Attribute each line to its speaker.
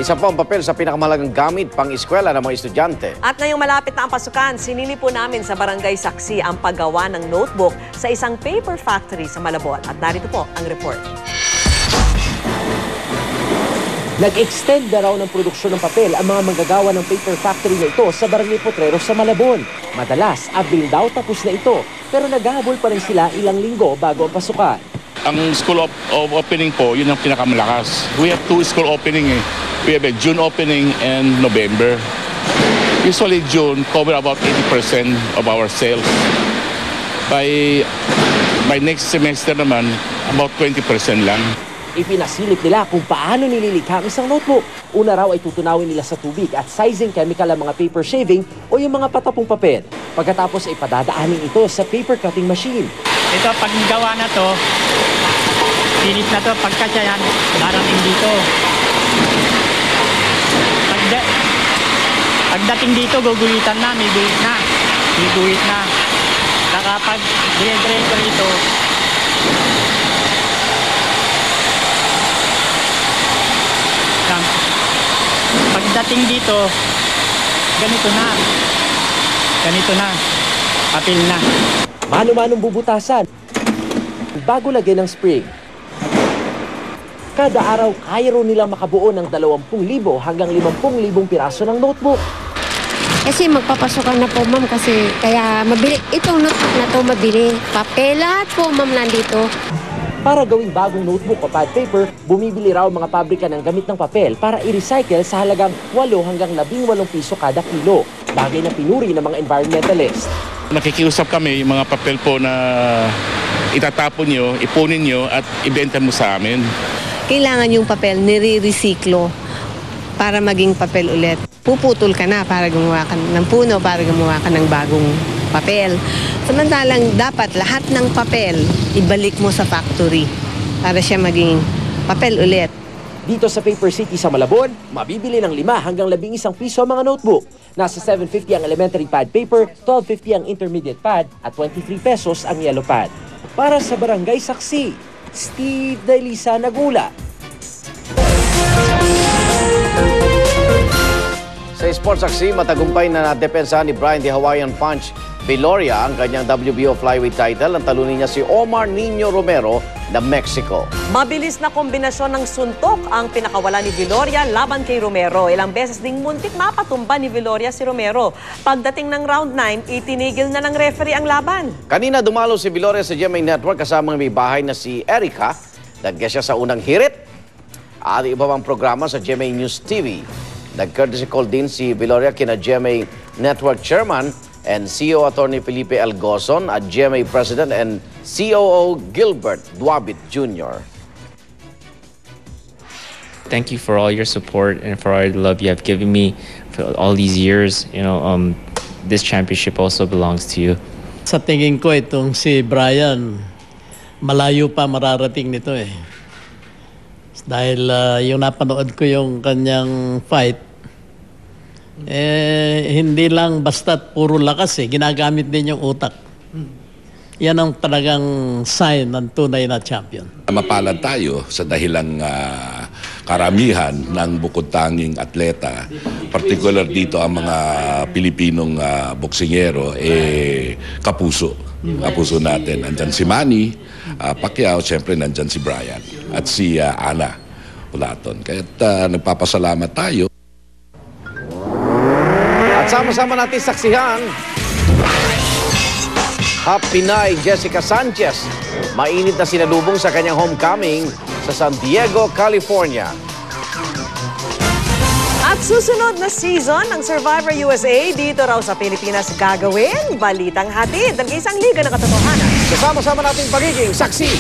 Speaker 1: Isa po ang papel sa pinakamahalagang gamit pang-eskwela ng mga estudyante.
Speaker 2: At ngayong malapit na ang pasukan, sinili po namin sa Barangay Saksi ang paggawa ng notebook sa isang paper factory sa Malabon. At narito po ang report.
Speaker 3: Nag-extend na raw ng produksyon ng papel ang mga manggagawa ng paper factory na ito sa Barangay Potrero sa Malabon. Madalas, Abril daw tapos na ito, pero naghahabol pa rin sila ilang linggo bago ang pasukan.
Speaker 4: Ang school of opening po, yun ang pinakamalakas. We have two school opening eh. We have a June opening and November. Usually June cover about 80% of our sales. By next semester naman, about 20% lang.
Speaker 3: Ipinasilip nila kung paano nililikha ang isang notebook. Una raw ay tutunawin nila sa tubig at sizing chemical ang mga paper shaving o yung mga patapong papel. Pagkatapos ay padadaanin ito sa paper cutting machine.
Speaker 5: Ito, pag gawa na to, finish na to, pagkatya yan, darating dito. Pagdating dito, guguhitan na, may guhit na. May guhit na. Kapag dire-diretso rito, pagdating dito, ganito na. Ganito na. Papel na.
Speaker 3: Mano-manong bubutasan bago lagyan ng spring. Kada araw, kaya rin nilang makabuo ng 20,000 hanggang 50,000 piraso ng notebook.
Speaker 6: Kasi magpapasukan na po, ma'am, kasi kaya mabili. Itong notebook na to mabili. Papel, lahat po, ma'am, nandito.
Speaker 3: Para gawing bagong notebook o pad paper, bumibili raw mga pabrika ng gamit ng papel para i-recycle sa halagang 8 hanggang 18 piso kada kilo. Bagay na pinuri ng mga environmentalist.
Speaker 4: Nakikiusap kami yung mga papel po na itatapon nyo, ipunin nyo at ibenta mo sa amin.
Speaker 7: Kailangan yung papel nire-resiklo para maging papel ulit. Puputol ka na para gumawa ka ng puno, para gumawa ka ng bagong papel. Samantalang dapat lahat ng papel ibalik mo sa factory para siya maging papel ulit.
Speaker 3: Dito sa Paper City sa Malabon, mabibili ng 5 hanggang 11 piso ang mga notebook. Nasa 750 ang elementary pad paper, 1250 ang intermediate pad at 23 pesos ang yellow pad. Para sa Barangay Saksi, Steve Dailisa Nagula.
Speaker 1: Sa Sports Saksi, matagumpay na nadepensahan ni Brian the Hawaiian Punch Viloria ang kanyang WBO flyweight title. Ang talunin niya si Omar Nino Romero na Mexico.
Speaker 2: Mabilis na kombinasyon ng suntok ang pinakawala ni Viloria laban kay Romero. Ilang beses ding muntik mapatumba ni Viloria si Romero. Pagdating ng round 9, itinigil na ng referee ang laban.
Speaker 1: Kanina dumalo si Viloria sa GMA Network kasama ng may bahay na si Erica. Nag-guest siya sa unang hirit at iba pang programa sa GMA News TV. Nag-courtesy call din si Viloria kina GMA Network Chairman and CEO Attorney Felipe Algozon at GMA President and COO Gilbert Duabit Jr.
Speaker 8: Thank you for all your support and for all the love you have given me for all these years. You know, this championship also belongs to you.
Speaker 9: Sa tingin ko itong si Brian, malayo pa mararating nito eh. Dahil yung napanood ko yung kanyang fight, hindi lang basta't puro lakas eh, ginagamit din yung utak. Yan ang talagang sign ng tunay na champion.
Speaker 10: Mapalad tayo sa dahilang karamihan ng bukod-tanging atleta, particular dito ang mga Pilipinong boksingero, kapuso. Kapuso natin. Nandyan si Manny Pacquiao, siyempre nandyan si Brian at si Ana Pulaton. Kaya nagpapasalamat tayo.
Speaker 1: At sama-sama natin saksihan Pinay Jessica Sanchez. Mainit na sinalubong sa kanyang homecoming sa San Diego, California.
Speaker 2: At susunod na season ng Survivor USA dito raw sa Pilipinas gagawin. Balitang hatid ng isang liga ng katotohanan.
Speaker 1: Kasama-sama nating pagiging saksi.